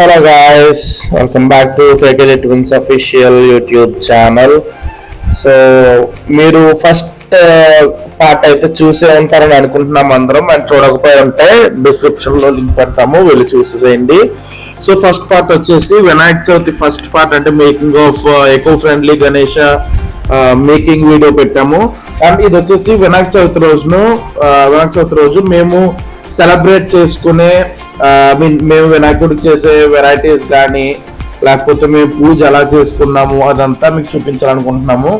Hello guys, welcome back to KKJ Twins official YouTube channel. So మీరు first part అయితే చూసే ఉంటారని అనుకుంటున్నాం అందరం. అండ్ చూడకపోయి ఉంటే డిస్క్రిప్షన్ లో లింక్ పెడతాము, వెళ్ళి చూసేసేయండి. సో ఫస్ట్ పార్ట్ వచ్చేసి వినాయక చవితి ఫస్ట్ పార్ట్ అంటే making of eco friendly Ganesha making video పెట్టాము. అండ్ ఇది వచ్చేసి వినాయక చవితి రోజు మేము సెలబ్రేట్ చేసుకునే మేము వినాయకుడికి చేసే వెరైటీస్ కానీ లేకపోతే మేము పూజ ఎలా చేసుకున్నాము అదంతా మీకు చూపించాలనుకుంటున్నాము.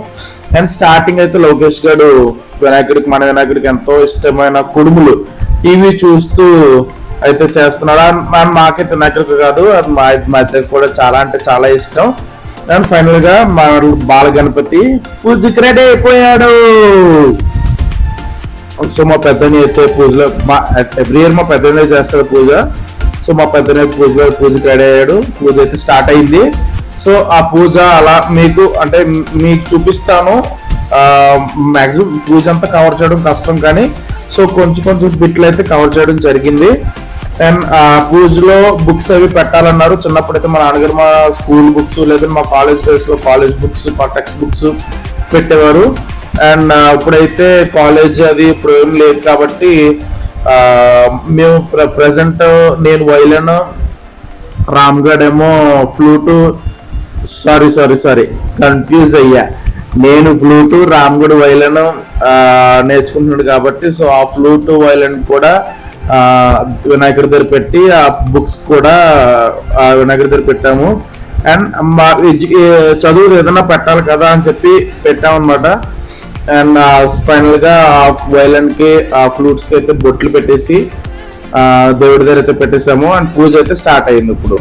అండ్ స్టార్టింగ్ అయితే లోకేష్ గారు మన వినాయకుడికి ఎంతో ఇష్టమైన కుడుములు టీవీ చూస్తూ అయితే చేస్తున్నాడు. అండ్ మాకైతే వినాయకుడికి కాదు, అది మా ఇద్దరికి కూడా చాలా అంటే చాలా ఇష్టం. అండ్ ఫైనల్ గా మా బాల గణపతి పూజకి రెడీ అయిపోయాడు. సో మా పెద్దని అయితే పూజలో ఎవ్రీ ఇయర్ మా పెద్దనే చేస్తాడు పూజ. సో మా పెద్దనే పూజకి రెడీ అయ్యాడు. పూజ అయితే స్టార్ట్ అయింది. సో ఆ పూజ అలా మీకు చూపిస్తాను. మ్యాక్సిమం పూజ అంతా కవర్ చేయడం కష్టం, కానీ సో కొంచెం బిట్లు అయితే కవర్ చేయడం జరిగింది. అండ్ ఆ పూజలో బుక్స్ అవి పెట్టాలన్నారు. చిన్నప్పుడైతే మా నాన్నగారు మా స్కూల్ బుక్స్ లేదా మా కాలేజ్ డేస్ లో కాలేజ్ బుక్స్ టెక్స్ట్ బుక్స్ పెట్టేవారు. అండ్ ఇప్పుడైతే కాలేజ్ అది ఇప్పుడు ఏం లేదు కాబట్టి మేము ప్రజెంట్ నేను వైలన్, రామ్గఢ్ ఏమో ఫ్లూటు, సారీ కన్ఫ్యూజ్ అయ్యా. నేను ఫ్లూటు, రామ్గఢ్ వైలన్ నేర్చుకుంటున్నాడు కాబట్టి సో ఆ ఫ్లూటు వైలన్ కూడా వినాయకుడి దగ్గర పెట్టి ఆ బుక్స్ కూడా వినాయకుడి దగ్గర పెట్టాము. అండ్ మా చదువు ఏదైనా పెట్టాలి కదా అని చెప్పి పెట్టామన్నమాట. అండ్ ఫైనల్ గా ఆ వైలన్ కి ఆ ఫ్లూట్స్ కి అయితే బొట్లు పెట్టేసి దేవుడి దగ్గర అయితే పెట్టేసాము. అండ్ పూజ అయితే స్టార్ట్ అయింది ఇప్పుడు.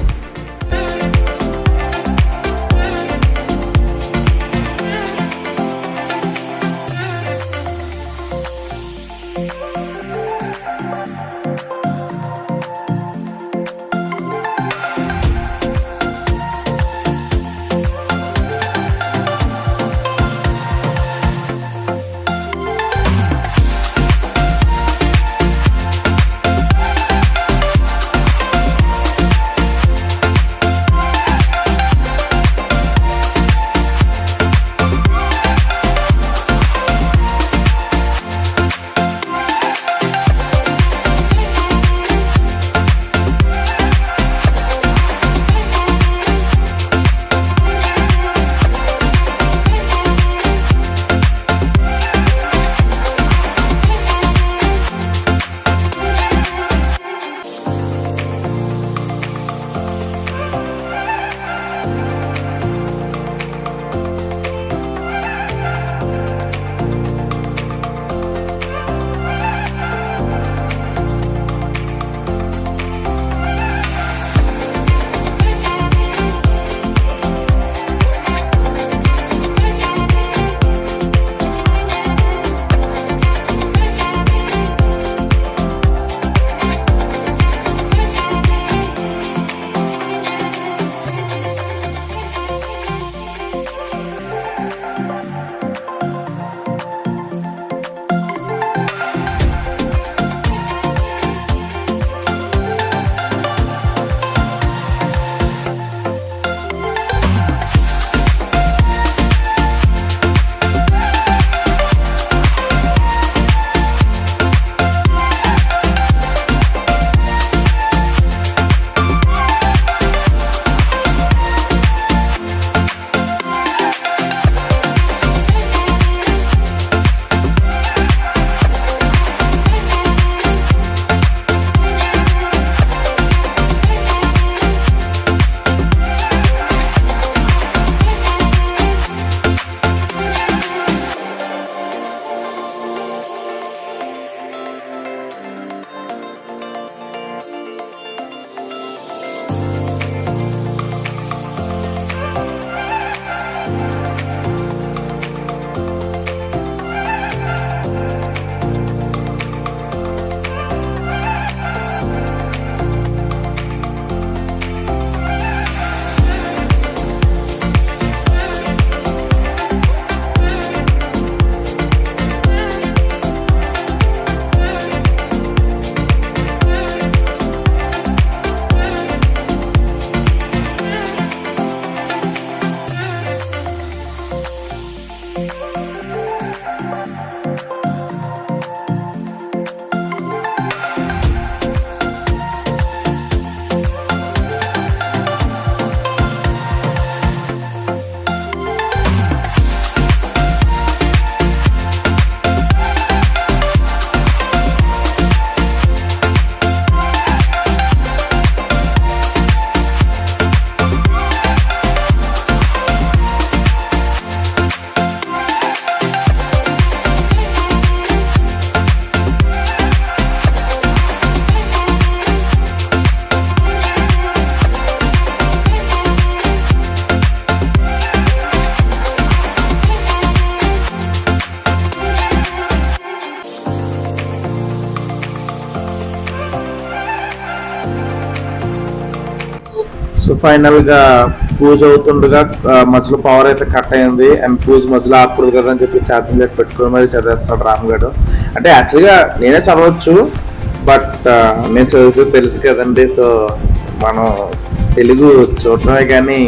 సో ఫైనల్ గా పూజ అవుతుండగా మధ్యలో పవర్ అయితే కట్ అయింది అండ్ పూజ మధ్యలో ఆకూడదు కదా అని చెప్పి ఛార్జింగ్ లైట్ పెట్టుకుని మరి చదివేస్తాడు రామ్ గడు. అంటే యాక్చువల్గా నేనే చదవచ్చు, బట్ నేను చదివితే తెలుసు కదండి. సో మనం తెలుగు చూడటమే కానీ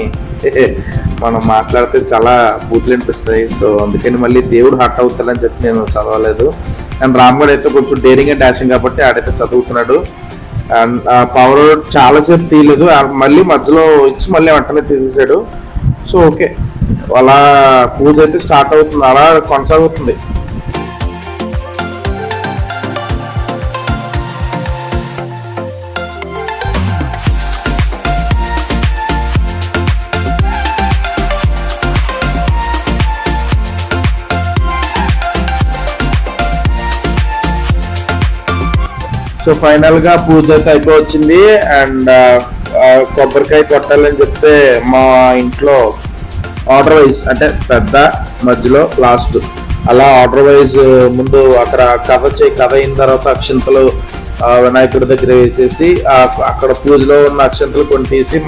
మనం మాట్లాడితే చాలా బూతులు అనిపిస్తాయి. సో అందుకని మళ్ళీ దేవుడు హర్ట్ అవుతాడని చెప్పి నేను చదవలేదు. అండ్ రామ్ గడు అయితే కొంచెం డేరింగ్ అండ్ డాషింగ్ కాబట్టి ఆడైతే చదువుతున్నాడు. అండ్ పవర్ చాలాసేపు తీయలేదు, మళ్ళీ మధ్యలో ఇచ్చి మళ్ళీ వెంటనే తీసేసాడు. సో ఓకే, అలా పూజ అయితే స్టార్ట్ అవుతుంది, అలా కొనసాగుతుంది. సో ఫైనల్ గా పూజ అయితే అయిపోవచ్చింది. అండ్ కొబ్బరికాయ కొట్టాలని చెప్తే మా ఇంట్లో ఆర్డర్ వైజ్, అంటే పెద్ద మధ్యలో లాస్ట్, అలా ఆర్డర్ వైజ్ ముందు అక్కడ కథ అయిన తర్వాత అక్షంతలు వినాయకుడి దగ్గర వేసేసి అక్కడ పూజలో ఉన్న అక్షంతలు కొన్ని తీసి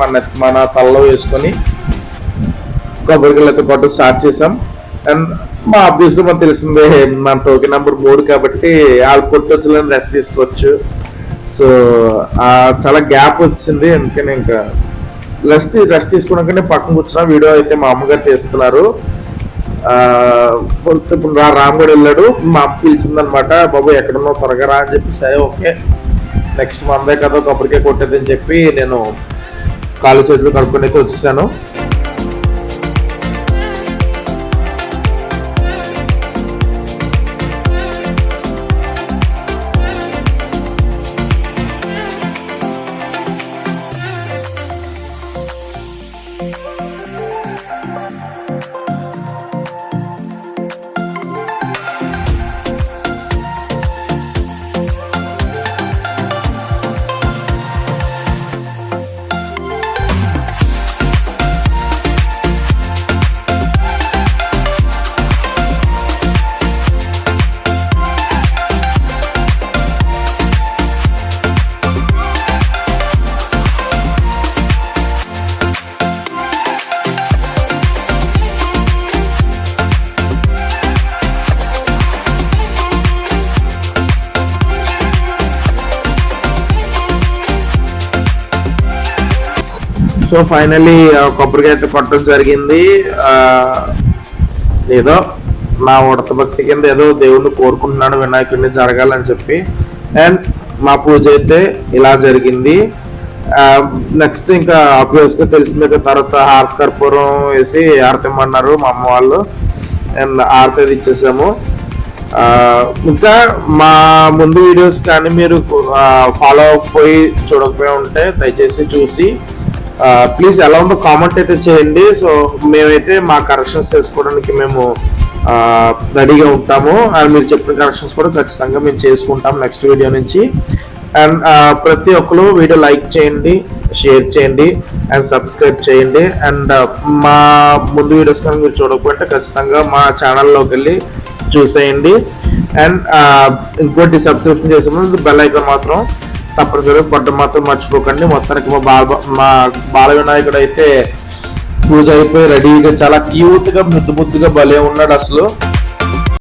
మన తలలో వేసుకొని కొబ్బరికాయలతో కొట్ట స్టార్ట్ చేసాం. అండ్ మా ఆబ్వియస్లీ మనకు తెలిసిందే, మన టోకెన్ నెంబర్ 3 కాబట్టి వాళ్ళు కొట్టొచ్చులని రెస్ట్ తీసుకోవచ్చు. సో చాలా గ్యాప్ వచ్చింది, అందుకని ఇంకా రెస్ట్ తీసుకున్నాకనే పక్కన కూర్చున్నా. వీడియో అయితే మా అమ్మగారు తీస్తున్నారు. ఇప్పుడు రామ్ గడు వెళ్ళాడు, మా అమ్మ పిలిచిందనమాట, బాబు ఎక్కడున్నావు త్వరగా రా అని చెప్పి. సరే ఓకే, నెక్స్ట్ మందే కదా కొబ్బరికాయ కొట్టేదని చెప్పి నేను కాలు చేతులు కడుక్కొని అయితే వచ్చేసాను. సో ఫైనల్లీ కొబ్బరికాయ అయితే కొట్టడం జరిగింది. ఏదో నా ఉడత భక్తి కింద ఏదో దేవుణ్ణి కోరుకుంటున్నాను, వినాయకుడిని జరగాలని చెప్పి. అండ్ మా పూజ అయితే ఇలా జరిగింది. నెక్స్ట్ ఇంకా ఆబ్వియస్గా తెలిసిందే, తర్వాత హారతి కర్పూరం వేసి హారతి ఇమ్మన్నారు మా అమ్మ వాళ్ళు. అండ్ హారతి ఇచ్చేసాము. ఇంకా మా ముందు వీడియోస్ కానీ మీరు ఫాలో అవ్వకపోయి చూడకపోయి ఉంటే దయచేసి చూసి ప్లీజ్ ఎలా ఉందో కామెంట్ అయితే చేయండి. సో మేమైతే మా కరెక్షన్స్ చేసుకోవడానికి మేము రెడీగా ఉంటాము. అండ్ మీరు చెప్పిన కరెక్షన్స్ కూడా ఖచ్చితంగా మేము చేసుకుంటాం నెక్స్ట్ వీడియో నుంచి. అండ్ ప్రతి ఒక్కరు వీడియో లైక్ చేయండి, షేర్ చేయండి అండ్ సబ్స్క్రైబ్ చేయండి. అండ్ మా ముందు వీడియోస్ కానీ మీరు చూడకపోతే ఖచ్చితంగా మా ఛానల్లోకి వెళ్ళి చూసేయండి. అండ్ ఇంకోటి సబ్స్క్రిప్షన్ చేసే ముందు బెల్ ఐకాన్ మాత్రం తప్పనిసరిగా కొట్టడం మాత్రం మర్చిపోకండి. మొత్తానికి మా బాల వినాయకుడు అయితే పూజ అయిపోయి రెడీగా చాలా క్యూట్గా ముద్దుగా భలే ఉన్నాడు అసలు.